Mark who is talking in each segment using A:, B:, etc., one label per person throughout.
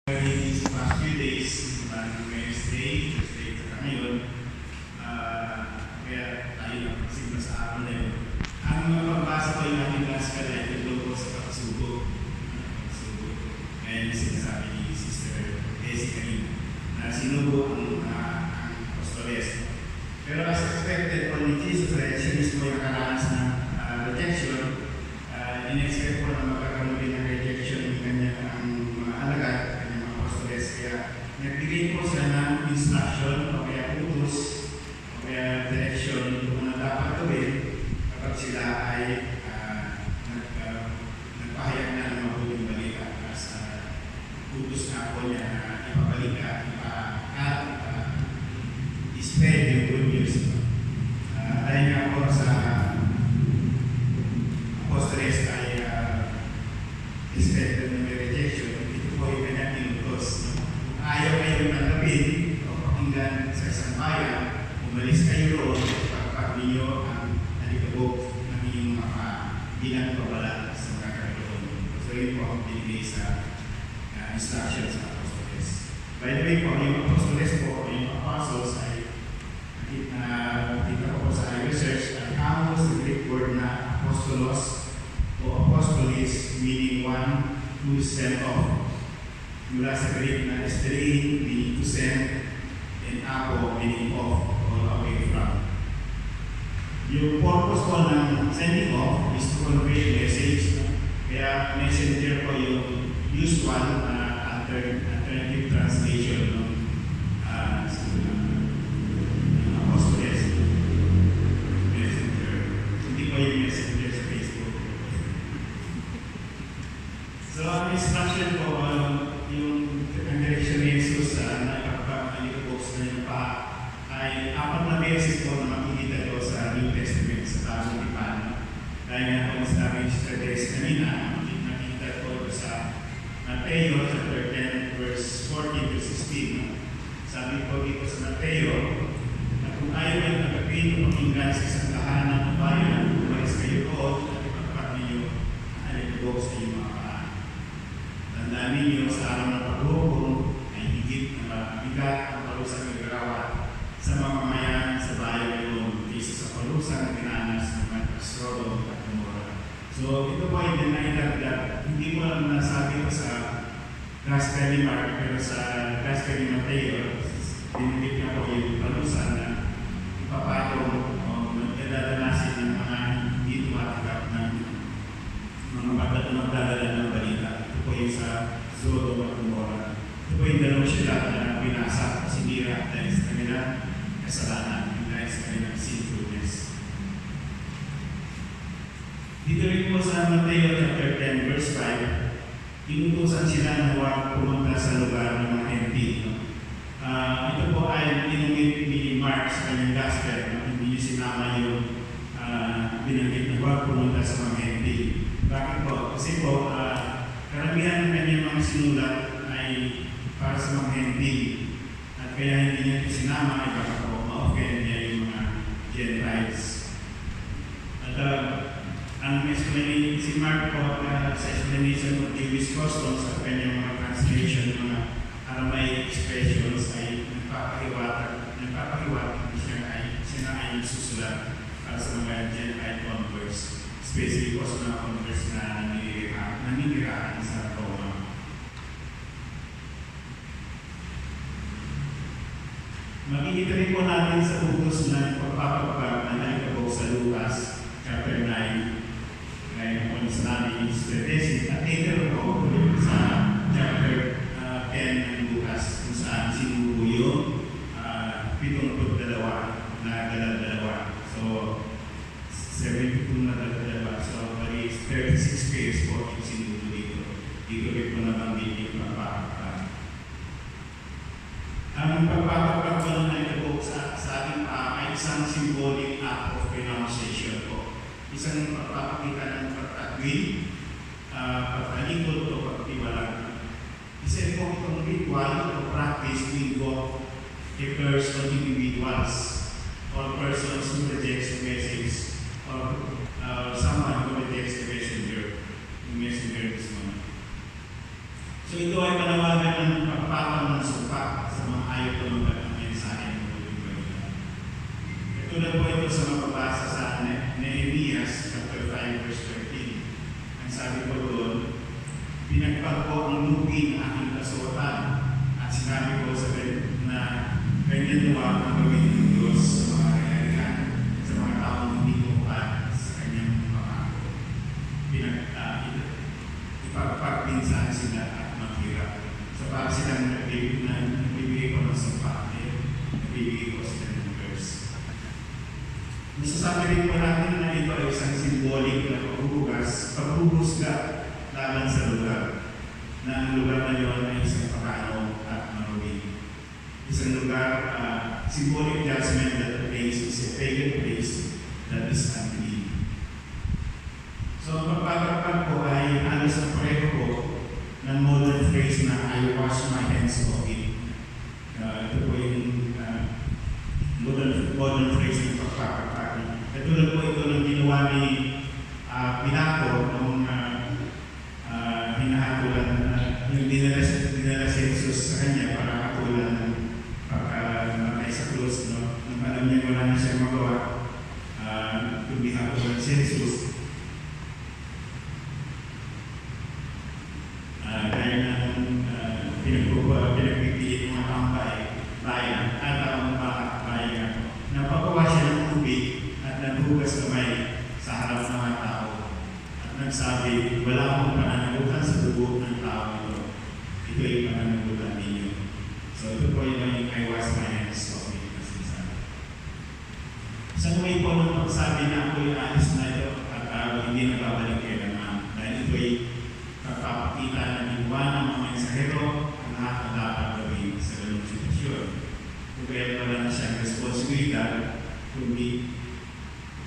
A: These past few days, Wednesday, Thursday, at ngayon, kaya tayo nagpasimula sa araw na yun. Ang mapabasa ko yung ating class ka na ito po sa pagsubo. Kaya yung sinasabi ni Sister Desi kanina na sinubo ang apostoles. Pero as expected po ni Jesus, siya mismo yung nakaranas ng rejection. In-expect po na magkakaroon din ng rejection yung kanyang mga alagad. Kaya nagbigay po siya ng instruction o kaya utos o kaya direction kung ano dapat gawin kapag sila ay nagpahayag na ng mabuting balita sa utos nga po niya na ipabalik at i-spread yung good news. Dahil nga po sa apostoles ay expected na may rejection, ito po yung kanyang inutos. Ayaw kayong tanggapin o pakinggan sa isang bayan, umalis kayo roon at pagpag ninyo ang alikabok ng inyong mga ginagpabala sa mga kagawin. So yun po ang binigay sa instructions sa apostoles. By the way po, yung apostoles po, yung apostles ay nakita ko po sa research ay amos the Greek word na apostolos o apostolis, meaning one who is sent off. Mula sa Greek na esterein, meaning to send, and apo, meaning off, or away from. Yung purpose po ng sending off is to convey message. Kaya messenger po yung usual alternative translation ng apostoles. Messenger. Hindi po yung messenger sa Facebook. So, ang instruction po, yung direction ni Jesus na ipagpapalipos na yung pa ay apat na beses po na makikita ko sa New Testament sa Bagong Tipan. Dahil nga po sabi ni Sister Desi kanina, nakita ko sa Mateo chapter 10 verse 14 to 16. Sabi po dito sa Mateo na kung ayaw yung nagapin o pakinggan sa isang tahanan ng bayan, umalis kayo roon at ipagpat ninyo ang alipos sa inyong mga paan. Tandaan ninyo sa araw ng paghukom ay higit na mabigat ang parusang nagagawa sa mga mamayan sa bayan ngayon kaysa sa parusang dinanas ng mga Sodom at Gomorrah. So ito po ay naidagdag. Hindi mo lang nasabi ko sa Gospel ni Mark, pero sa Gospel ni Mateo, dinigit na po yung parusa na ipapatong o magdadanasin ng mga hindi tumatanggap ng mga magdadala ng balita. Ito po yung sa Sodom at Gomorrah. Ito po yung dalawang sila na binasa at sinira dahil sa kanilang kasalanan, dahil sa kanilang sinfulness. Dito rin po sa Mateo chapter 10 verse 5, inutusan sila na huwag pumunta sa lugar ng mga hentil. Ito po ay inumit ni Mark sa kanyang gospel. Hindi niyo sinama yung binanggit na huwag pumunta sa mga hentil. Bakit po? Kasi po, karamihan ng kanyang mga sinulat ay para sa mga hentil. At kaya hindi niya ito sinama ay baka po ma-offend niya yung mga Gentiles. At ang explanation si Mark po sa explanation of Jewish customs sa kanyang mga translation, mga Aramaic expressions ay nagpapahiwatig siya na ay susulat para sa mga Gentile converts, especially po sa mga converts na naninirahan sa Roma. Makikita rin po natin sa utos na pagpapagpag na naikabok sa Lucas chapter 9. Ngayon po sinabi ni Sister Desi at later po sa chapter 10 ng Lucas kung saan sinubo yung 72 na dalawa. So, 72 na dalawa. So, bali 36 pairs po yung sinubo dito. Dito rin po naman din yung pagpapagpag. Ang pagpapagpag po na naikabok sa ating ay isang symbolic act of renunciation po. Isang pagpapakita ng pagtatwin, pagtalikod o pagtiwalag. Isa po itong ritual o practice to invoke a curse on individuals or persons who rejects the message or someone who rejects the messenger this morning. So ito ay panawagan ng ginawa ng gawin ng Diyos sa mga kayarihan, sa mga taong hindi tumupad sa kanyang pangako. Ipagpinsan sila at maghirap. So para silang nagbibigay ko ng sumpa, nagbibigay ko sila ng verse. Masasabi rin po natin na ito ay isang simbolik na paghuhusga laban sa lugar, na ang lugar na yun ay isang pagano at maruling. Isang lugar, symbolic judgment that the place is a pagan place that is unclean. So, ang pagpapagpag po ay halos na pareho po ng modern phrase na I wash my hands of it. Ito po yung modern phrase ng pagpapagpag. Katulad po ito ng ginawa ni Pilato nung hinahatulan yung dinala si Jesus sa kanya para hatulan ng pagkamatay sa krus. No? Nung alam niya wala na siya magawa, yung hinahatulan si Jesus. Dahil ng pinagpipilit mga bayan at ang bayan napapawa siya ng tubig at naghugas kamay sa harap ng mga tao at nagsabi, wala akong pananagutan sa dugo ng tao ito. Ito ay pananagutan ninyo. So ito po yung I wash my hands of it na sinasabi. Isang way po ng pagsabi na ako'y alis na ito at hindi nababalik kayo naman. Dahil ito ay kapapakita na ginawa ng mga mensahero ang nakakadapat gawin sa ganung sitwasyon. Kung kaya wala na siyang responsibilidad,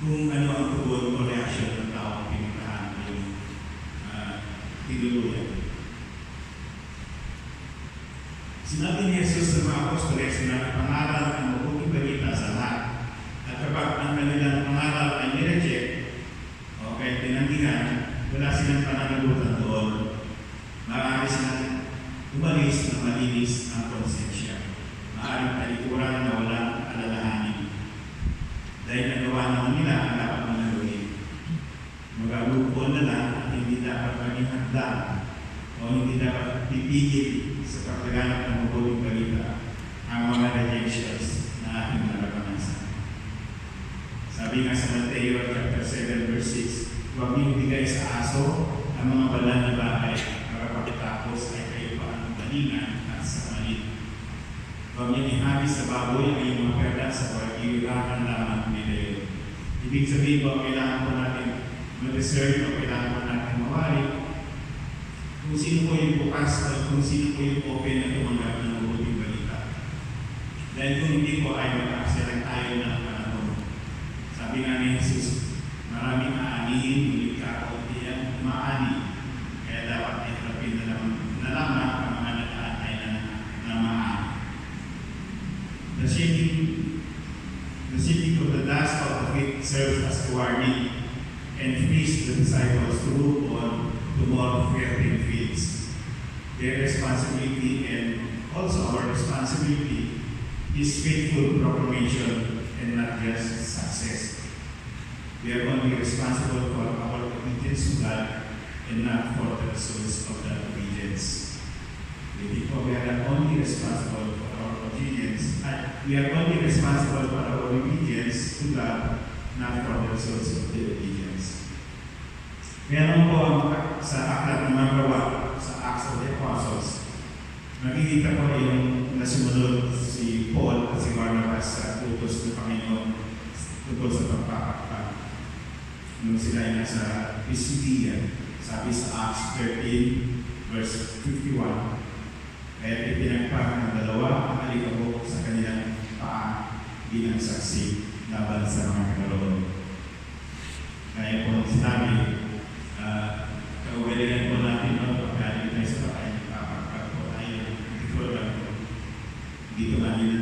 A: kung ano ang tugon o reaksyon ng taong pinuntahan yung tinuluyan. Sinabi ni Jesus sa mga apostoles na pangaral ang mabuting balita sa lahat. At kapag ang kanilang pangaral ay nireject o kahit tinanggihan, wala silang pananagutan doon. Marami silang umalis na malinis ang konsensya. Maaaring talikuran na walang alalahanin. Dahil nagawa naman nila ang dapat manalugin. Magagugpon na lang at hindi dapat maging hagdan o hindi dapat pipigil sa paglaganap ng mabuting balita ang mga rejections na ating nararanasan. Sabi nga sa Mateo chapter 7 verse 6, huwag niyong bigay sa aso ang mga banal na bahay para pagkatapos ay kayo pa ang balingan at sa malit. Huwag niyong ihabi sa baboy ang iyong mga perda sa pag-iurakan lamang nila yun. Ibig sabihin ba kailangan po natin ma-reserve o kailangan po natin mawari kung sino po yung bukas o kung sino po yung open na tumanggap ng mabuting balita. Dahil kung hindi po ay mag-aksya tayo ng panahon. Sabi nga ni Jesus, maraming aanihin, ulit ka o diyan maani. Kaya dapat ay harapin na lamang ang mga nag-aantay na maani. The shaking of the dust of the feet serves as a warning and frees the disciples to move on to more fertile fields. Their responsibility and also our responsibility is faithful proclamation and not just success. We are only responsible for our obedience to God and not for the results of that obedience. We are only responsible for our obedience. We are only responsible for our obedience to God, not for the results of the obedience. Meron po sa aklat ng mga gawa, sa Acts of the Apostles, nakikita po yung nasumunod si Paul at si Barnabas sa utos ng Panginoon tungkol sa pagpapakpag. Nung sila ay nasa Pisidia, sabi sa Acts 13, verse 51, kaya ipinagpag ng dalawa ang alikabok sa kanilang paa bilang saksi laban sa mga kagaroon. Kaya po sinabi, kaugalingan po natin pagkalit tayo sa patay, papagpag po tayo, dito nga nila